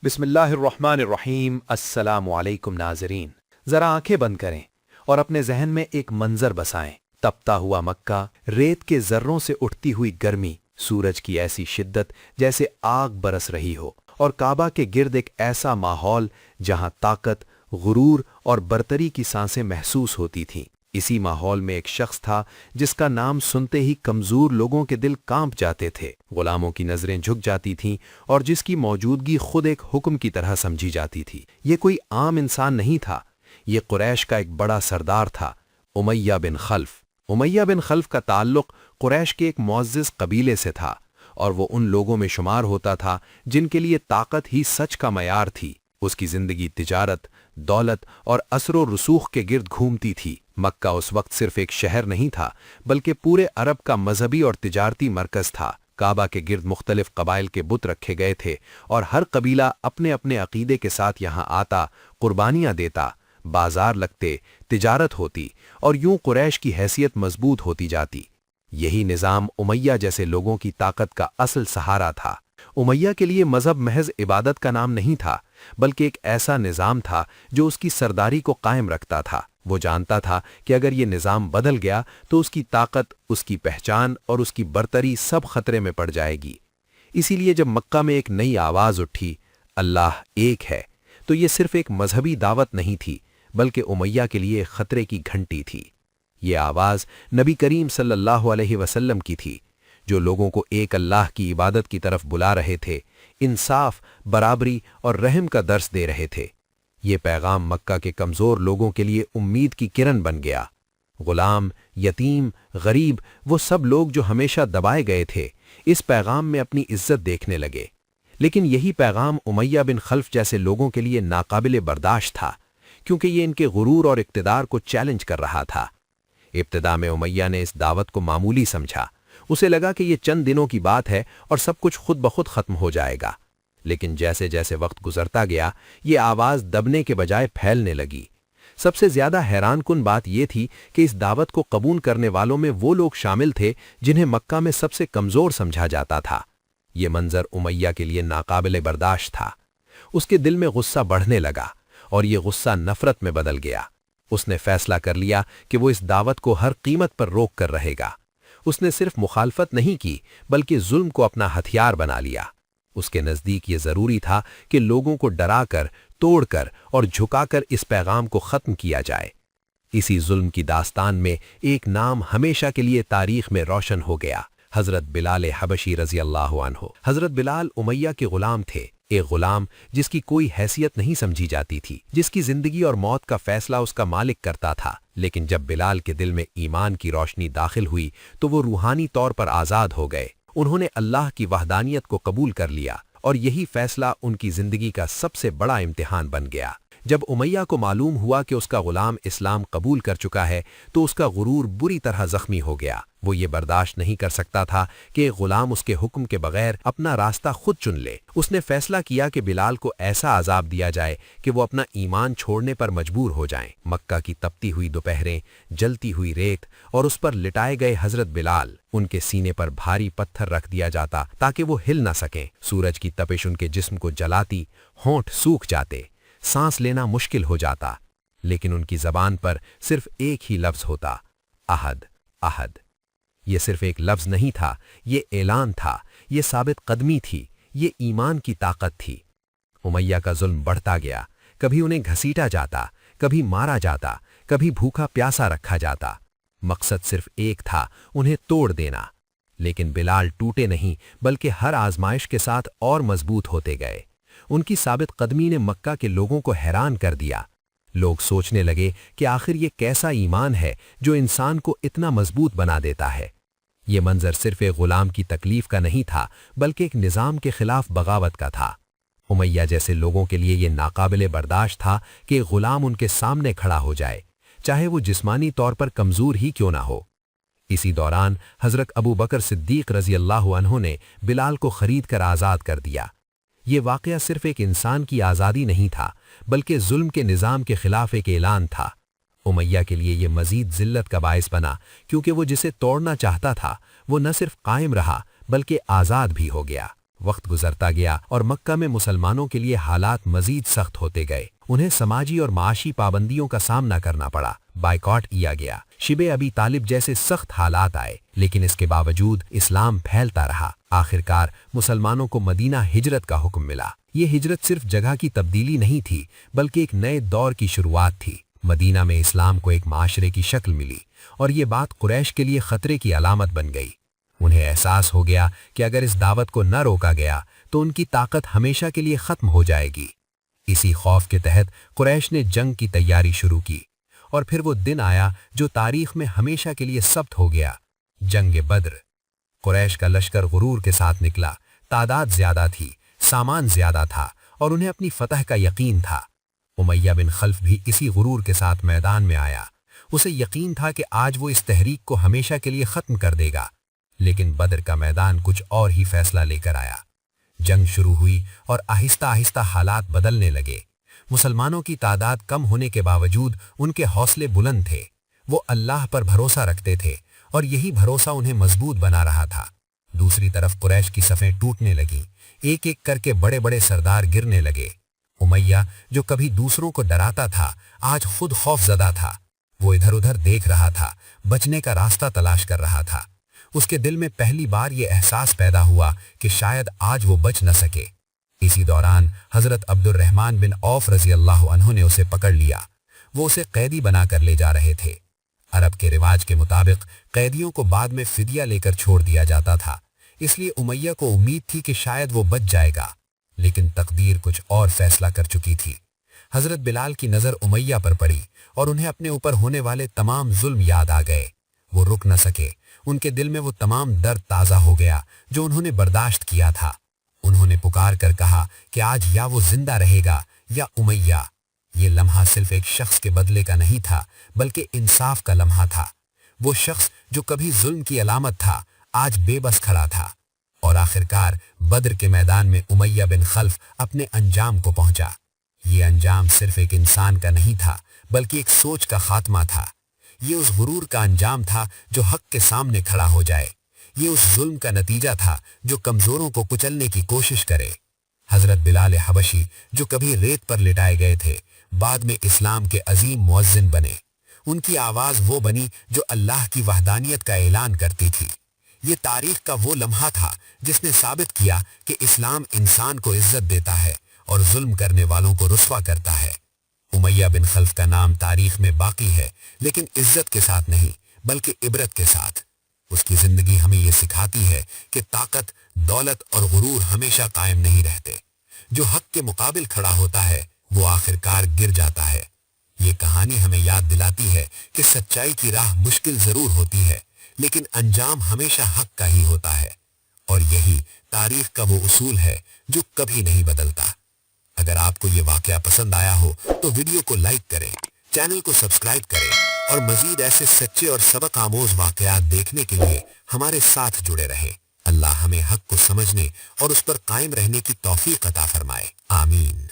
بسم اللہ الرحمن الرحیم۔ السلام علیکم ناظرین، ذرا آنکھیں بند کریں اور اپنے ذہن میں ایک منظر بسائیں۔ تپتا ہوا مکہ، ریت کے ذروں سے اٹھتی ہوئی گرمی، سورج کی ایسی شدت جیسے آگ برس رہی ہو، اور کعبہ کے گرد ایک ایسا ماحول جہاں طاقت، غرور اور برتری کی سانسیں محسوس ہوتی تھیں۔ اسی ماحول میں ایک شخص تھا جس کا نام سنتے ہی کمزور لوگوں کے دل کانپ جاتے تھے، غلاموں کی نظریں جھک جاتی تھیں، اور جس کی موجودگی خود ایک حکم کی طرح سمجھی جاتی تھی۔ یہ کوئی عام انسان نہیں تھا، یہ قریش کا ایک بڑا سردار تھا، امیہ بن خلف۔ امیہ بن خلف کا تعلق قریش کے ایک معزز قبیلے سے تھا، اور وہ ان لوگوں میں شمار ہوتا تھا جن کے لیے طاقت ہی سچ کا معیار تھی۔ اس کی زندگی تجارت، دولت اور اثر و رسوخ کے گرد گھومتی تھی۔ مکہ اس وقت صرف ایک شہر نہیں تھا، بلکہ پورے عرب کا مذہبی اور تجارتی مرکز تھا۔ کعبہ کے گرد مختلف قبائل کے بت رکھے گئے تھے، اور ہر قبیلہ اپنے اپنے عقیدے کے ساتھ یہاں آتا، قربانیاں دیتا، بازار لگتے، تجارت ہوتی، اور یوں قریش کی حیثیت مضبوط ہوتی جاتی۔ یہی نظام امیہ جیسے لوگوں کی طاقت کا اصل سہارا تھا۔ امیہ کے لیے مذہب محض عبادت کا نام نہیں تھا، بلکہ ایک ایسا نظام تھا جو اس کی سرداری کو قائم رکھتا تھا۔ وہ جانتا تھا کہ اگر یہ نظام بدل گیا تو اس کی طاقت، اس کی پہچان اور اس کی برتری سب خطرے میں پڑ جائے گی۔ اسی لیے جب مکہ میں ایک نئی آواز اٹھی، اللہ ایک ہے، تو یہ صرف ایک مذہبی دعوت نہیں تھی، بلکہ امیہ کے لیے خطرے کی گھنٹی تھی۔ یہ آواز نبی کریم صلی اللہ علیہ وسلم کی تھی، جو لوگوں کو ایک اللہ کی عبادت کی طرف بلا رہے تھے، انصاف، برابری اور رحم کا درس دے رہے تھے۔ یہ پیغام مکہ کے کمزور لوگوں کے لیے امید کی کرن بن گیا۔ غلام، یتیم، غریب، وہ سب لوگ جو ہمیشہ دبائے گئے تھے، اس پیغام میں اپنی عزت دیکھنے لگے۔ لیکن یہی پیغام امیہ بن خلف جیسے لوگوں کے لیے ناقابل برداشت تھا، کیونکہ یہ ان کے غرور اور اقتدار کو چیلنج کر رہا تھا۔ ابتدا میں امیہ نے اس دعوت کو معمولی سمجھا، اسے لگا کہ یہ چند دنوں کی بات ہے اور سب کچھ خود بخود ختم ہو جائے گا۔ لیکن جیسے جیسے وقت گزرتا گیا، یہ آواز دبنے کے بجائے پھیلنے لگی۔ سب سے زیادہ حیران کن بات یہ تھی کہ اس دعوت کو قبول کرنے والوں میں وہ لوگ شامل تھے جنہیں مکہ میں سب سے کمزور سمجھا جاتا تھا۔ یہ منظر امیہ کے لیے ناقابل برداشت تھا۔ اس کے دل میں غصہ بڑھنے لگا، اور یہ غصہ نفرت میں بدل گیا۔ اس نے فیصلہ کر لیا کہ وہ اس دعوت کو ہر قیمت پر روک کر رہے گا۔ اس نے صرف مخالفت نہیں کی، بلکہ ظلم کو اپنا ہتھیار بنا لیا۔ اس کے نزدیک یہ ضروری تھا کہ لوگوں کو ڈرا کر، توڑ کر اور جھکا کر اس پیغام کو ختم کیا جائے۔ اسی ظلم کی داستان میں ایک نام ہمیشہ کے لیے تاریخ میں روشن ہو گیا، حضرت بلال حبشی رضی اللہ عنہ۔ حضرت بلال امیہ کے غلام تھے، ایک غلام جس کی کوئی حیثیت نہیں سمجھی جاتی تھی، جس کی زندگی اور موت کا فیصلہ اس کا مالک کرتا تھا۔ لیکن جب بلال کے دل میں ایمان کی روشنی داخل ہوئی تو وہ روحانی طور پر آزاد ہو گئے۔ انہوں نے اللہ کی وحدانیت کو قبول کر لیا، اور یہی فیصلہ ان کی زندگی کا سب سے بڑا امتحان بن گیا۔ جب امیہ کو معلوم ہوا کہ اس کا غلام اسلام قبول کر چکا ہے تو اس کا غرور بری طرح زخمی ہو گیا۔ وہ یہ برداشت نہیں کر سکتا تھا کہ ایک غلام اس کے حکم کے بغیر اپنا راستہ خود چن لے۔ اس نے فیصلہ کیا کہ بلال کو ایسا عذاب دیا جائے کہ وہ اپنا ایمان چھوڑنے پر مجبور ہو جائیں۔ مکہ کی تپتی ہوئی دوپہریں، جلتی ہوئی ریت اور اس پر لٹائے گئے حضرت بلال، ان کے سینے پر بھاری پتھر رکھ دیا جاتا تاکہ وہ ہل نہ سکیں۔ سورج کی تپش ان کے جسم کو جلاتی، ہونٹ سوکھ جاتے، سانس لینا مشکل ہو جاتا، لیکن ان کی زبان پر صرف ایک ہی لفظ ہوتا، احد، احد۔ یہ صرف ایک لفظ نہیں تھا، یہ اعلان تھا، یہ ثابت قدمی تھی، یہ ایمان کی طاقت تھی۔ امیہ کا ظلم بڑھتا گیا، کبھی انہیں گھسیٹا جاتا، کبھی مارا جاتا، کبھی بھوکا پیاسا رکھا جاتا۔ مقصد صرف ایک تھا، انہیں توڑ دینا۔ لیکن بلال ٹوٹے نہیں، بلکہ ہر آزمائش کے ساتھ اور مضبوط ہوتے گئے۔ ان کی ثابت قدمی نے مکہ کے لوگوں کو حیران کر دیا۔ لوگ سوچنے لگے کہ آخر یہ کیسا ایمان ہے جو انسان کو اتنا مضبوط بنا دیتا ہے۔ یہ منظر صرف ایک غلام کی تکلیف کا نہیں تھا، بلکہ ایک نظام کے خلاف بغاوت کا تھا۔ امیہ جیسے لوگوں کے لیے یہ ناقابل برداشت تھا کہ ایک غلام ان کے سامنے کھڑا ہو جائے، چاہے وہ جسمانی طور پر کمزور ہی کیوں نہ ہو۔ اسی دوران حضرت ابو بکر صدیق رضی اللہ عنہ نے بلال کو خرید کر آزاد کر دیا۔ یہ واقعہ صرف ایک انسان کی آزادی نہیں تھا، بلکہ ظلم کے نظام کے خلاف ایک اعلان تھا۔ امیہ کے لیے یہ مزید ذلت کا باعث بنا، کیونکہ وہ جسے توڑنا چاہتا تھا وہ نہ صرف قائم رہا بلکہ آزاد بھی ہو گیا۔ وقت گزرتا گیا اور مکہ میں مسلمانوں کے لیے حالات مزید سخت ہوتے گئے۔ انہیں سماجی اور معاشی پابندیوں کا سامنا کرنا پڑا، بائیکاٹ کیا گیا، شب ابی طالب جیسے سخت حالات آئے، لیکن اس کے باوجود اسلام پھیلتا رہا۔ آخرکار مسلمانوں کو مدینہ ہجرت کا حکم ملا۔ یہ ہجرت صرف جگہ کی تبدیلی نہیں تھی، بلکہ ایک نئے دور کی شروعات تھی۔ مدینہ میں اسلام کو ایک معاشرے کی شکل ملی، اور یہ بات قریش کے لیے خطرے کی علامت بن گئی۔ انہیں احساس ہو گیا کہ اگر اس دعوت کو نہ روکا گیا تو ان کی طاقت ہمیشہ کے لیے ختم ہو جائے گی۔ اسی خوف کے تحت قریش نے جنگ کی تیاری شروع کی، اور پھر وہ دن آیا جو تاریخ میں ہمیشہ کے لیے ثبت ہو گیا، جنگ بدر۔ قریش کا لشکر غرور کے ساتھ نکلا، تعداد زیادہ تھی، سامان زیادہ تھا، اور انہیں اپنی فتح کا یقین تھا۔ امیہ بن خلف بھی اسی غرور کے ساتھ میدان میں آیا۔ اسے یقین تھا کہ آج وہ اس تحریک کو ہمیشہ کے لیے ختم کر دے گا، لیکن بدر کا میدان کچھ اور ہی فیصلہ لے کر آیا۔ جنگ شروع ہوئی اور آہستہ آہستہ حالات بدلنے لگے۔ مسلمانوں کی تعداد کم ہونے کے باوجود ان کے حوصلے بلند تھے۔ وہ اللہ پر بھروسہ رکھتے تھے، اور یہی بھروسہ انہیں مضبوط بنا رہا تھا۔ دوسری طرف قریش کی صفیں ٹوٹنے لگیں، ایک ایک کر کے بڑے بڑے سردار گرنے لگے۔ امیہ جو کبھی دوسروں کو ڈراتا تھا، آج خود خوف زدہ تھا۔ وہ ادھر ادھر دیکھ رہا تھا، بچنے کا راستہ تلاش کر رہا تھا۔ اس کے دل میں پہلی بار یہ احساس پیدا ہوا کہ شاید آج وہ بچ نہ سکے۔ اسی دوران حضرت عبد الرحمن بن عوف رضی اللہ عنہ نے اسے پکڑ لیا۔ وہ اسے قیدی بنا کر لے جا رہے تھے۔ عرب کے رواج کے مطابق قیدیوں کو بعد میں فدیہ لے کر چھوڑ دیا جاتا تھا، اس لیے امیہ کو امید تھی کہ شاید وہ بچ جائے گا، لیکن تقدیر کچھ اور فیصلہ کر چکی تھی۔ حضرت بلال کی نظر امیہ پر پڑی، اور انہیں اپنے اوپر ہونے والے تمام ظلم یاد آ گئے۔ وہ رک نہ سکے، ان کے دل میں وہ تمام درد تازہ ہو گیا جو انہوں نے برداشت کیا تھا۔ انہوں نے پکار کر کہا کہ آج یا وہ زندہ رہے گا یا امیہ۔ یہ لمحہ صرف ایک شخص کے بدلے کا نہیں تھا، بلکہ انصاف کا لمحہ تھا۔ وہ شخص جو کبھی ظلم کی علامت تھا، آج بے بس کھڑا تھا۔ اور آخرکار بدر کے میدان میں امیہ بن خلف اپنے انجام کو پہنچا۔ یہ انجام صرف ایک انسان کا نہیں تھا، بلکہ ایک سوچ کا خاتمہ تھا۔ یہ اس غرور کا انجام تھا جو حق کے سامنے کھڑا ہو جائے۔ یہ اس ظلم کا نتیجہ تھا جو کمزوروں کو کچلنے کی کوشش کرے۔ حضرت بلال حبشی جو کبھی ریت پر لٹائے گئے تھے، بعد میں اسلام کے عظیم مؤذن بنے۔ ان کی آواز وہ بنی جو اللہ کی وحدانیت کا اعلان کرتی تھی۔ یہ تاریخ کا وہ لمحہ تھا جس نے ثابت کیا کہ اسلام انسان کو عزت دیتا ہے اور ظلم کرنے والوں کو رسوا کرتا ہے۔ امیہ بن خلف کا نام تاریخ میں باقی ہے، لیکن عزت کے ساتھ نہیں، بلکہ عبرت کے ساتھ۔ اس کی زندگی ہمیں یہ سکھاتی ہے کہ طاقت، دولت اور غرور ہمیشہ قائم نہیں رہتے۔ جو حق کے مقابل کھڑا ہوتا ہے وہ آخرکار گر جاتا ہے۔ یہ کہانی ہمیں یاد دلاتی ہے کہ سچائی کی راہ مشکل ضرور ہوتی ہے، لیکن انجام ہمیشہ حق کا ہی ہوتا ہے، اور یہی تاریخ کا وہ اصول ہے جو کبھی نہیں بدلتا۔ اگر آپ کو یہ واقعہ پسند آیا ہو تو ویڈیو کو لائک کریں، چینل کو سبسکرائب کریں، اور مزید ایسے سچے اور سبق آموز واقعات دیکھنے کے لیے ہمارے ساتھ جڑے رہیں۔ اللہ ہمیں حق کو سمجھنے اور اس پر قائم رہنے کی توفیق عطا فرمائے، آمین۔